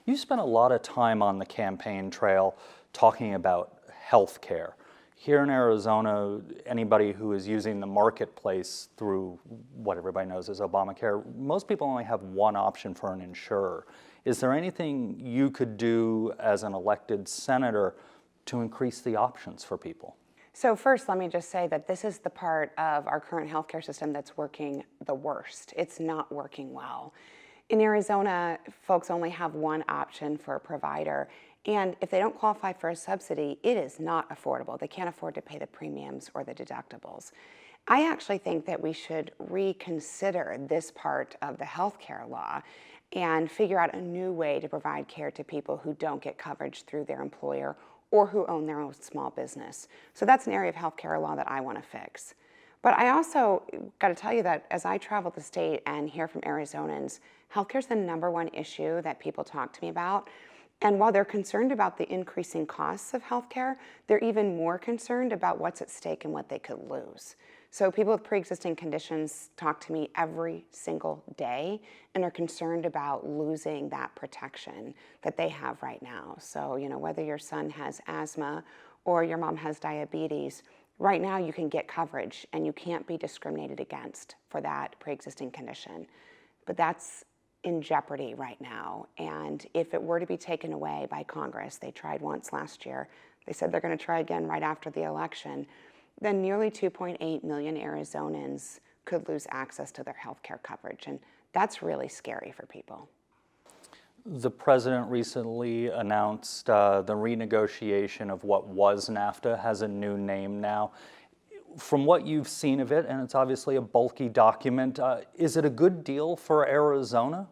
You spent a lot of time on the campaign trail talking about health care. Here in Arizona, anybody who is using the marketplace through what everybody knows as Obamacare, most people only have one option for an insurer. Is there anything you could do as an elected senator to increase the options for people? So first, let me just say that this is the part of our current healthcare system that's working the worst. It's not working well. In Arizona, folks only have one option for a provider, and if they don't qualify for a subsidy, it is not affordable. They can't afford to pay the premiums or the deductibles. I actually think that we should reconsider this part of the healthcare law and figure out a new way to provide care to people who don't get coverage through their employer or who own their own small business. So that's an area of healthcare law that I want to fix. But I also got to tell you that as I travel the state and hear from Arizonans, healthcare is the #1 issue that people talk to me about. And while they're concerned about the increasing costs of healthcare, they're even more concerned about what's at stake and what they could lose. So people with pre-existing conditions talk to me every single day and are concerned about losing that protection that they have right now. So, whether your son has asthma or your mom has diabetes, right now you can get coverage and you can't be discriminated against for that pre-existing condition. But that's in jeopardy right now. And if it were to be taken away by Congress, they tried once last year, they said they're going to try again right after the election, then nearly 2.8 million Arizonans could lose access to their health care coverage. And that's really scary for people. The president recently announced the renegotiation of what was NAFTA has a new name now. From what you've seen of it, and it's obviously a bulky document, is it a good deal for Arizona?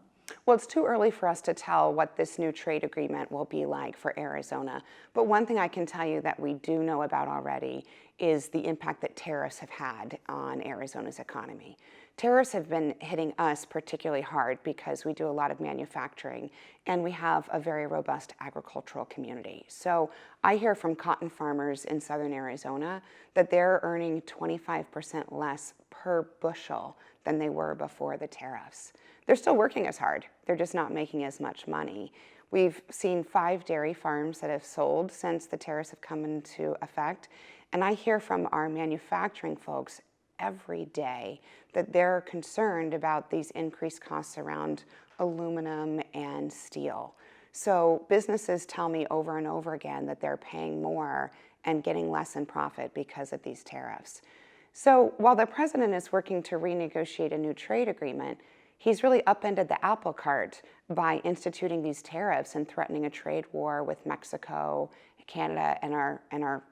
Well, it's too early for us to tell what this new trade agreement will be like for Arizona. But one thing I can tell you that we do know about already is the impact that tariffs have had on Arizona's economy. Tariffs have been hitting us particularly hard because we do a lot of manufacturing and we have a very robust agricultural community. So I hear from cotton farmers in southern Arizona that they're earning 25% less per bushel than they were before the tariffs. They're still working as hard, they're just not making as much money. We've seen 5 dairy farms that have sold since the tariffs have come into effect, and I hear from our manufacturing folks every day that they're concerned about these increased costs around aluminum and steel. So businesses tell me over and over again that they're paying more and getting less in profit because of these tariffs. So while the president is working to renegotiate a new trade agreement, he's really upended the apple cart by instituting these tariffs and threatening a trade war with Mexico, Canada, and our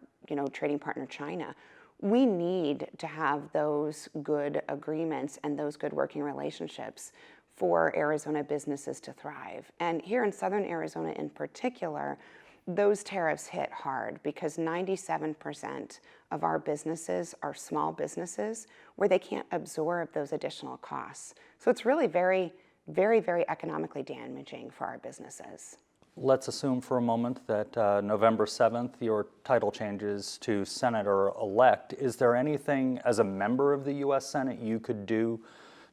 trading partner China. We need to have those good agreements and those good working relationships for Arizona businesses to thrive. And here in southern Arizona in particular, those tariffs hit hard because 97% of our businesses are small businesses where they can't absorb those additional costs. So it's really very, very, very economically damaging for our businesses. Let's assume for a moment that November 7th, your title changes to Senator-elect. Is there anything as a member of the U.S. Senate you could do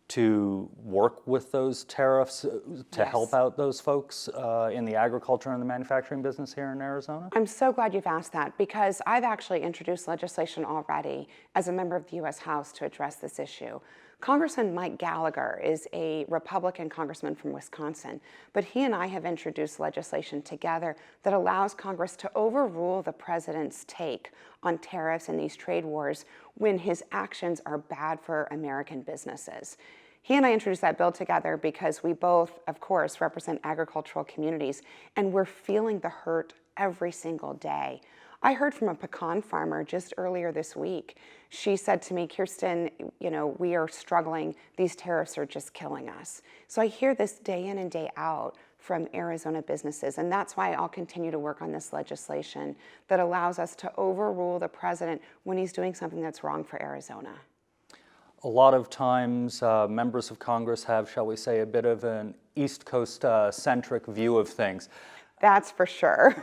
to work with those tariffs to help out those folks in the agriculture and the manufacturing business here in Arizona? I'm so glad you've asked that because I've actually introduced legislation already as a member of the U.S. House to address this issue. Congressman Mike Gallagher is a Republican congressman from Wisconsin, but he and I have introduced legislation together that allows Congress to overrule the president's take on tariffs and these trade wars when his actions are bad for American businesses. He and I introduced that bill together because we both, of course, represent agricultural communities, and we're feeling the hurt every single day. I heard from a pecan farmer just earlier this week. She said to me, Kyrsten, we are struggling. These tariffs are just killing us. So I hear this day in and day out from Arizona businesses, and that's why I'll continue to work on this legislation that allows us to overrule the president when he's doing something that's wrong for Arizona. A lot of times, members of Congress have, shall we say, a bit of an East Coast-centric view of things. That's for sure.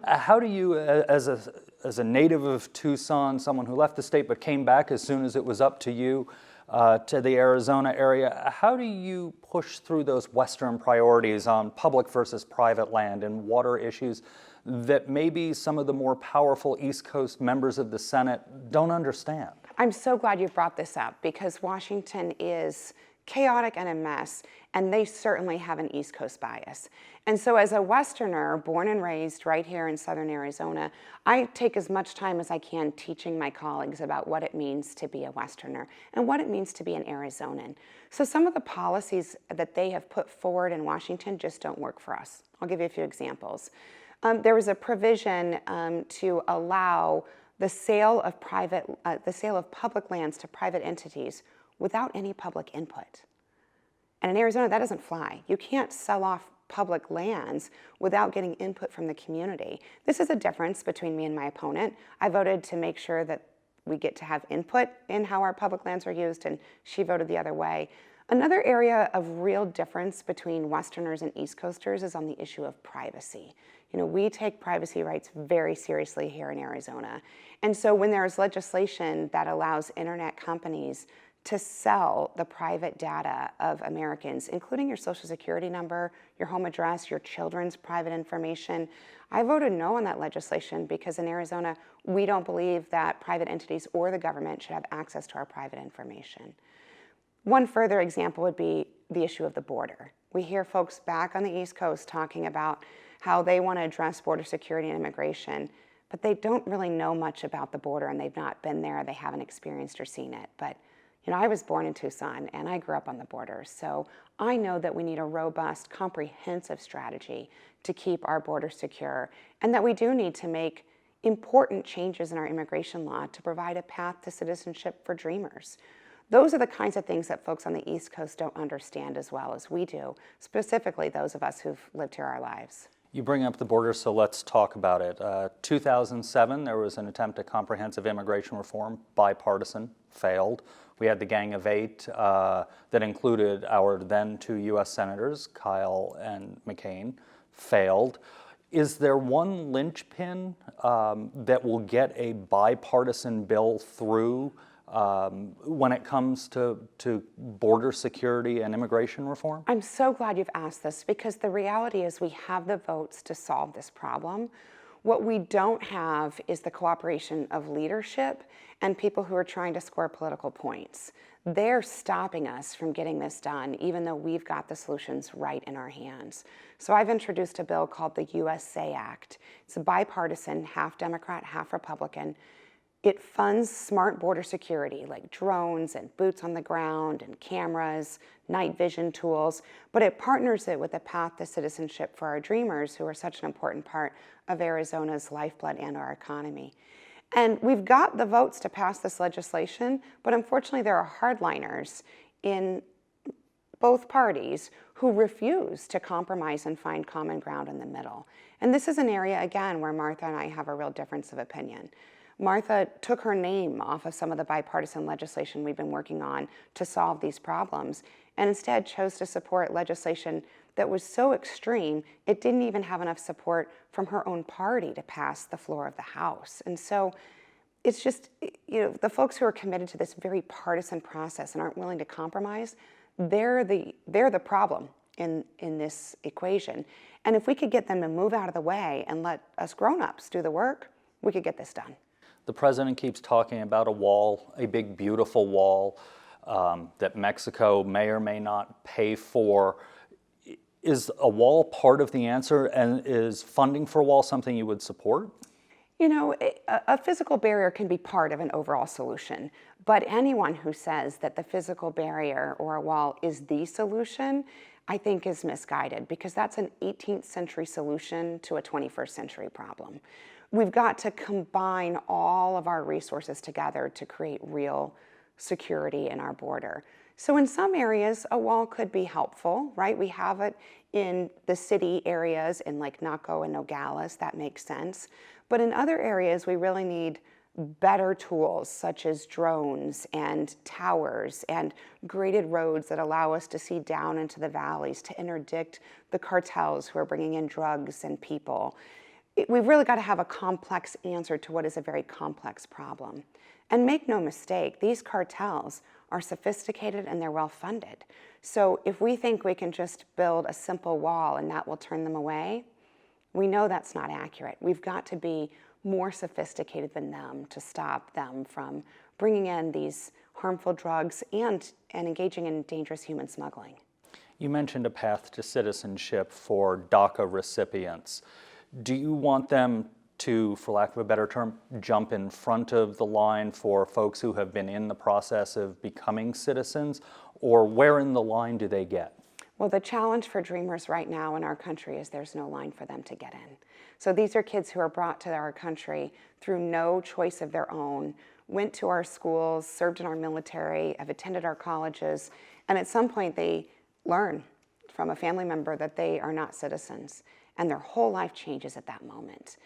How do you, as a native of Tucson, someone who left the state but came back as soon as it was up to you, to the Arizona area. How do you push through those Western priorities on public versus private land and water issues that maybe some of the more powerful East Coast members of the Senate don't understand? I'm so glad you brought this up because Washington is chaotic and a mess, and they certainly have an East Coast bias. And so as a Westerner, born and raised right here in Southern Arizona, I take as much time as I can teaching my colleagues about what it means to be a Westerner and what it means to be an Arizonan. So some of the policies that they have put forward in Washington just don't work for us. I'll give you a few examples. There was a provision to allow the sale of public lands to private entities without any public input. And in Arizona, that doesn't fly. You can't sell off public lands without getting input from the community. This is a difference between me and my opponent. I voted to make sure that we get to have input in how our public lands are used, and she voted the other way. Another area of real difference between Westerners and East Coasters is on the issue of privacy. You know, we take privacy rights very seriously here in Arizona. And so when there's legislation that allows internet companies to sell the private data of Americans, including your social security number, your home address, your children's private information, I voted no on that legislation because in Arizona, we don't believe that private entities or the government should have access to our private information. One further example would be the issue of the border. We hear folks back on the East Coast talking about how they want to address border security and immigration, but they don't really know much about the border and they've not been there, they haven't experienced or seen it. But you know, I was born in Tucson and I grew up on the border, so I know that we need a robust, comprehensive strategy to keep our border secure, and that we do need to make important changes in our immigration law to provide a path to citizenship for dreamers. Those are the kinds of things that folks on the East Coast don't understand as well as we do, specifically those of us who've lived here our lives. You bring up the border, so let's talk about it. 2007, there was an attempt at comprehensive immigration reform, bipartisan, failed. We had the Gang of Eight that included our then two U.S. Senators, Kyle and McCain, failed. Is there one linchpin that will get a bipartisan bill through when it comes to border security and immigration reform? I'm so glad you've asked this because the reality is we have the votes to solve this problem. What we don't have is the cooperation of leadership and people who are trying to score political points. They're stopping us from getting this done, even though we've got the solutions right in our hands. So I've introduced a bill called the USA Act. It's a bipartisan, half Democrat, half Republican. It funds smart border security like drones and boots on the ground and cameras, night vision tools, but it partners it with a path to citizenship for our dreamers who are such an important part of Arizona's lifeblood and our economy. And we've got the votes to pass this legislation, but unfortunately there are hardliners in both parties who refuse to compromise and find common ground in the middle. And this is an area, again, where Martha and I have a real difference of opinion. Martha took her name off of some of the bipartisan legislation we've been working on to solve these problems, and instead chose to support legislation that was so extreme, it didn't even have enough support from her own party to pass the floor of the House. And so it's just, you know, the folks who are committed to this very partisan process and aren't willing to compromise, they're the problem in this equation. And if we could get them to move out of the way and let us grown-ups do the work, we could get this done. The president keeps talking about a wall, a big, beautiful wall that Mexico may or may not pay for. Is a wall part of the answer, and is funding for a wall something you would support? You know, a physical barrier can be part of an overall solution, but anyone who says that the physical barrier or a wall is the solution, I think is misguided, because that's an 18th century solution to a 21st century problem. We've got to combine all of our resources together to create real security in our border. So in some areas, a wall could be helpful, right? We have it in the city areas in like Naco and Nogales, that makes sense. But in other areas, we really need better tools such as drones and towers and graded roads that allow us to see down into the valleys to interdict the cartels who are bringing in drugs and people. We've really got to have a complex answer to what is a very complex problem. And make no mistake, these cartels are sophisticated and they're well funded. So if we think we can just build a simple wall and that will turn them away, we know that's not accurate. We've got to be more sophisticated than them to stop them from bringing in these harmful drugs and engaging in dangerous human smuggling. You mentioned a path to citizenship for DACA recipients. Do you want them to, for lack of a better term, jump in front of the line for folks who have been in the process of becoming citizens, or where in the line do they get? Well, the challenge for dreamers right now in our country is there's no line for them to get in. So these are kids who are brought to our country through no choice of their own, went to our schools, served in our military, have attended our colleges, and at some point they learn from a family member that they are not citizens, and their whole life changes at that moment.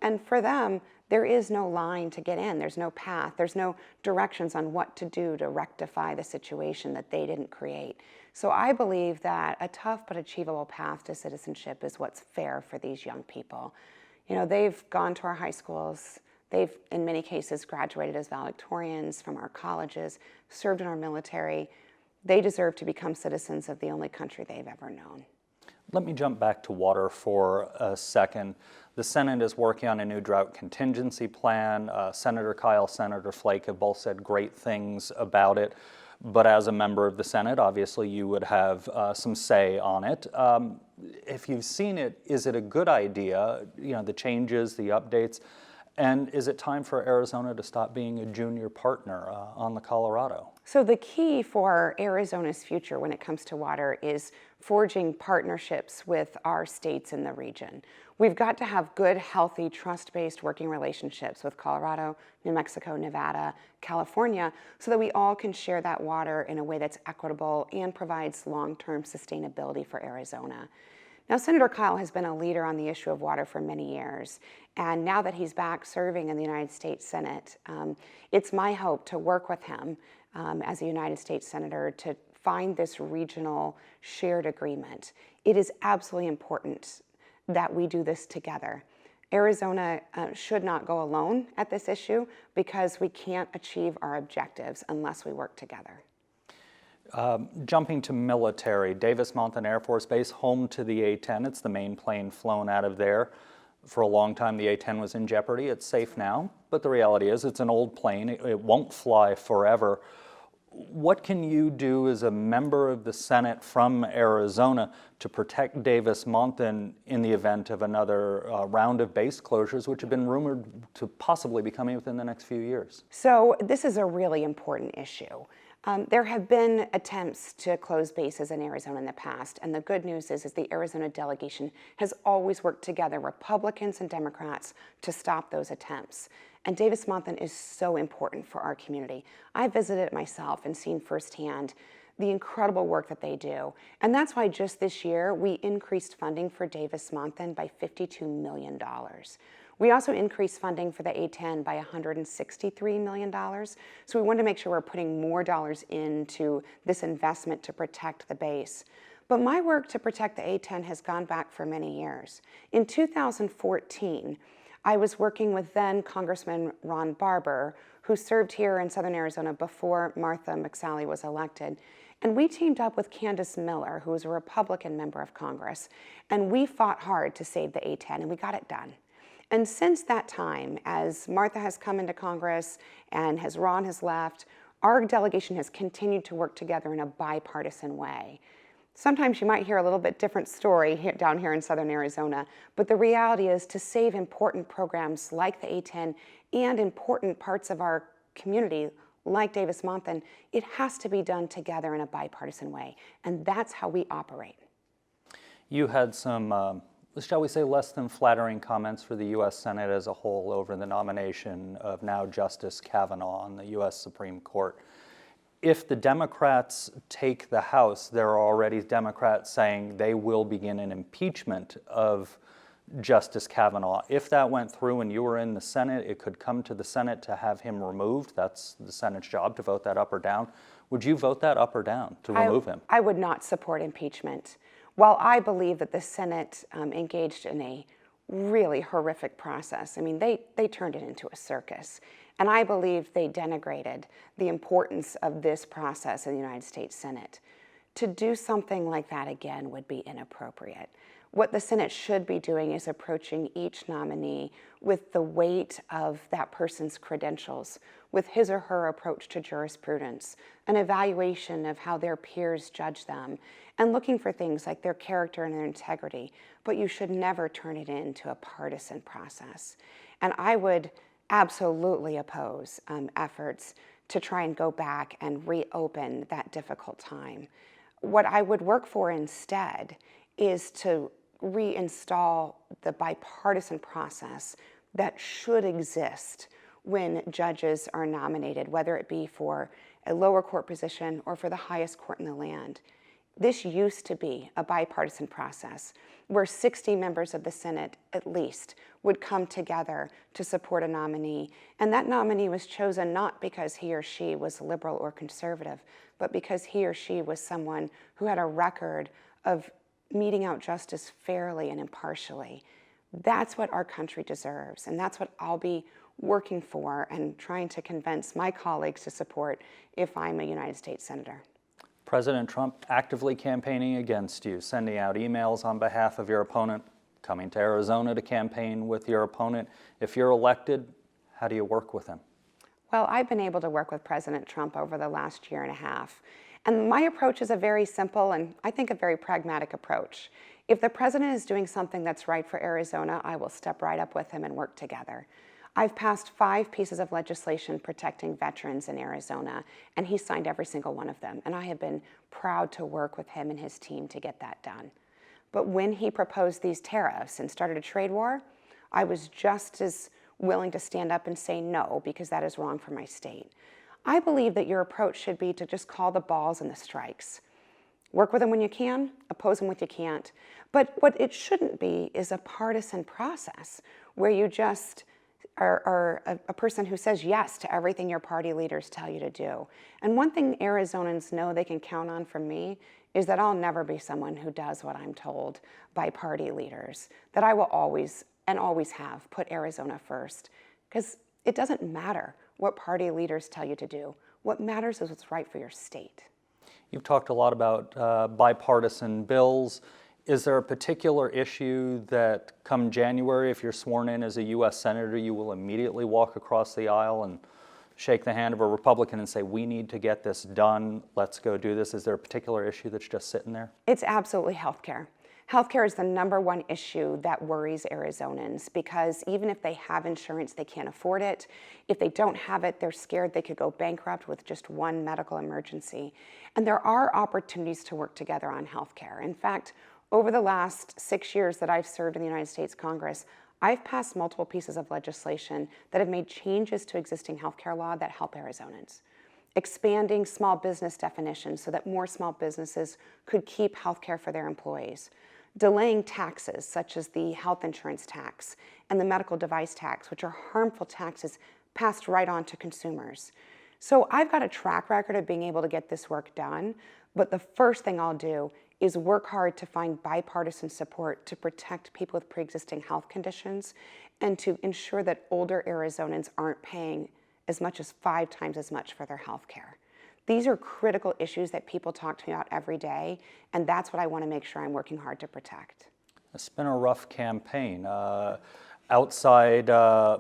And for them, there is no line to get in. There's no path. There's no directions on what to do to rectify the situation that they didn't create. So I believe that a tough but achievable path to citizenship is what's fair for these young people. You know, they've gone to our high schools. They've, in many cases, graduated as valedictorians from our colleges, served in our military. They deserve to become citizens of the only country they've ever known. Let me jump back to water for a second. The Senate is working on a new drought contingency plan. Senator Kyle, Senator Flake have both said great things about it. But as a member of the Senate, obviously you would have some say on it. If you've seen it, is it a good idea, you know, the changes, the updates? And is it time for Arizona to stop being a junior partner on the Colorado? So the key for Arizona's future when it comes to water is forging partnerships with our states in the region. We've got to have good, healthy, trust-based working relationships with Colorado, New Mexico, Nevada, California, so that we all can share that water in a way that's equitable and provides long-term sustainability for Arizona. Now, Senator Kyle has been a leader on the issue of water for many years, and now that he's back serving in the United States Senate, it's my hope to work with him as a United States Senator to find this regional shared agreement. It is absolutely important that we do this together. Arizona should not go alone at this issue because we can't achieve our objectives unless we work together. Jumping to military, Davis-Monthan Air Force Base, home to the A-10. It's the main plane flown out of there. For a long time, the A-10 was in jeopardy. It's safe now, but the reality is it's an old plane. It won't fly forever. What can you do as a member of the Senate from Arizona to protect Davis-Monthan in the event of another round of base closures, which have been rumored to possibly be coming within the next few years? So this is a really important issue. There have been attempts to close bases in Arizona in the past, and the good news is the Arizona delegation has always worked together, Republicans and Democrats, to stop those attempts. And Davis-Monthan is so important for our community. I visited it myself and seen firsthand the incredible work that they do. And that's why just this year, we increased funding for Davis-Monthan by $52 million. We also increased funding for the A-10 by $163 million. So we wanted to make sure we're putting more dollars into this investment to protect the base. But my work to protect the A-10 has gone back for many years. In 2014, I was working with then Congressman Ron Barber, who served here in Southern Arizona before Martha McSally was elected. And we teamed up with Candace Miller, who was a Republican member of Congress, and we fought hard to save the A-10, and we got it done. And since that time, as Martha has come into Congress and as Ron has left, our delegation has continued to work together in a bipartisan way. Sometimes you might hear a little bit different story down here in Southern Arizona, but the reality is to save important programs like the A-10 and important parts of our community like Davis-Monthan, it has to be done together in a bipartisan way, and that's how we operate. You had some, shall we say, less than flattering comments for the U.S. Senate as a whole over the nomination of now Justice Kavanaugh on the U.S. Supreme Court. If the Democrats take the House, there are already Democrats saying they will begin an impeachment of Justice Kavanaugh. If that went through and you were in the Senate, it could come to the Senate to have him removed. That's the Senate's job to vote that up or down. Would you vote that up or down to remove him? I would not support impeachment. While I believe that the Senate engaged in a really horrific process, I mean, they turned it into a circus. And I believe they denigrated the importance of this process in the United States Senate. To do something like that again would be inappropriate. What the Senate should be doing is approaching each nominee with the weight of that person's credentials, with his or her approach to jurisprudence, an evaluation of how their peers judge them, and looking for things like their character and their integrity. But you should never turn it into a partisan process. And I would absolutely oppose efforts to try and go back and reopen that difficult time. What I would work for instead is to reinstall the bipartisan process that should exist when judges are nominated, whether it be for a lower court position or for the highest court in the land. This used to be a bipartisan process where 60 members of the Senate, at least, would come together to support a nominee. And that nominee was chosen not because he or she was liberal or conservative, but because he or she was someone who had a record of meting out justice fairly and impartially. That's what our country deserves, and that's what I'll be working for and trying to convince my colleagues to support if I'm a United States Senator. President Trump actively campaigning against you, sending out emails on behalf of your opponent, coming to Arizona to campaign with your opponent. If you're elected, how do you work with him? Well, I've been able to work with President Trump over the last year and a half. And my approach is a very simple and I think a very pragmatic approach. If the president is doing something that's right for Arizona, I will step right up with him and work together. I've passed 5 pieces of legislation protecting veterans in Arizona, and he signed every single one of them. And I have been proud to work with him and his team to get that done. But when he proposed these tariffs and started a trade war, I was just as willing to stand up and say no, because that is wrong for my state. I believe that your approach should be to just call the balls and the strikes. Work with them when you can, oppose them when you can't. But what it shouldn't be is a partisan process where you just are a person who says yes to everything your party leaders tell you to do. And one thing Arizonans know they can count on from me is that I'll never be someone who does what I'm told by party leaders, that I will always and always have put Arizona first, because it doesn't matter what party leaders tell you to do. What matters is what's right for your state. You've talked a lot about bipartisan bills. Is there a particular issue that come January, if you're sworn in as a U.S. Senator, you will immediately walk across the aisle and shake the hand of a Republican and say, we need to get this done, let's go do this? Is there a particular issue that's just sitting there? It's absolutely healthcare. Healthcare is the #1 issue that worries Arizonans, because even if they have insurance, they can't afford it. If they don't have it, they're scared they could go bankrupt with just one medical emergency. And there are opportunities to work together on healthcare. In fact, over the last 6 years that I've served in the United States Congress, I've passed multiple pieces of legislation that have made changes to existing healthcare law that help Arizonans. Expanding small business definitions so that more small businesses could keep healthcare for their employees. Delaying taxes such as the health insurance tax and the medical device tax, which are harmful taxes passed right on to consumers. So I've got a track record of being able to get this work done, but the first thing I'll do is work hard to find bipartisan support to protect people with pre-existing health conditions and to ensure that older Arizonans aren't paying as much as 5 times as much for their health care. These are critical issues that people talk to me about every day, and that's what I want to make sure I'm working hard to protect. It's been a rough campaign. Outside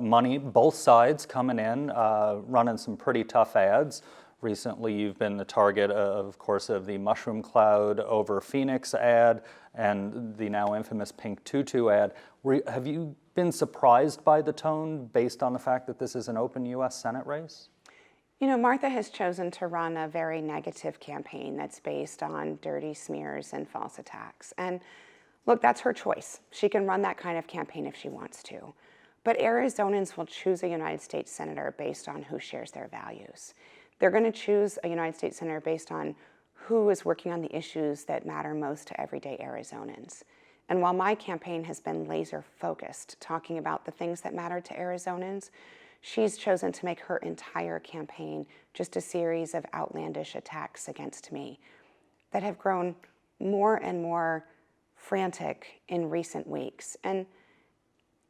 money, both sides coming in, running some pretty tough ads. Recently, you've been the target, of course, of the mushroom cloud over Phoenix ad and the now infamous pink tutu ad. Have you been surprised by the tone based on the fact that this is an open U.S. Senate race? You know, Martha has chosen to run a very negative campaign that's based on dirty smears and false attacks. And look, that's her choice. She can run that kind of campaign if she wants to. But Arizonans will choose a United States Senator based on who shares their values. They're going to choose a United States Senator based on who is working on the issues that matter most to everyday Arizonans. And while my campaign has been laser focused, talking about the things that matter to Arizonans, she's chosen to make her entire campaign just a series of outlandish attacks against me that have grown more and more frantic in recent weeks. And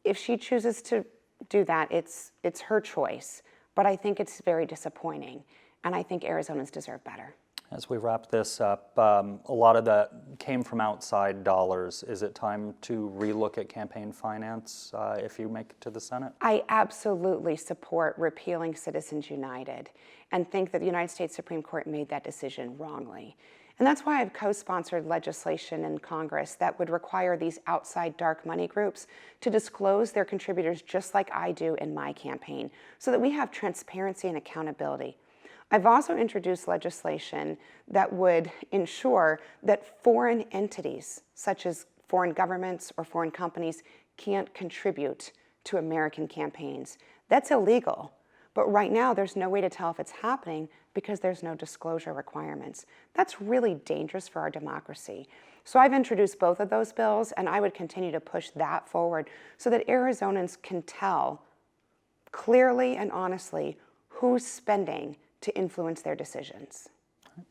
if she chooses to do that, it's her choice. but I think it's very disappointing, and I think Arizonans deserve better. As we wrap this up, a lot of that came from outside dollars. Is it time to relook at campaign finance if you make it to the Senate? I absolutely support repealing Citizens United and think that the United States Supreme Court made that decision wrongly. And that's why I've co-sponsored legislation in Congress that would require these outside dark money groups to disclose their contributors just like I do in my campaign, so that we have transparency and accountability. I've also introduced legislation that would ensure that foreign entities, such as foreign governments or foreign companies, can't contribute to American campaigns. That's illegal. But right now, there's no way to tell if it's happening because there's no disclosure requirements. That's really dangerous for our democracy. So I've introduced both of those bills, and I would continue to push that forward so that Arizonans can tell clearly and honestly who's spending to influence their decisions.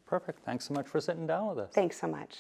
Perfect. Thanks so much for sitting down with us. Thanks so much.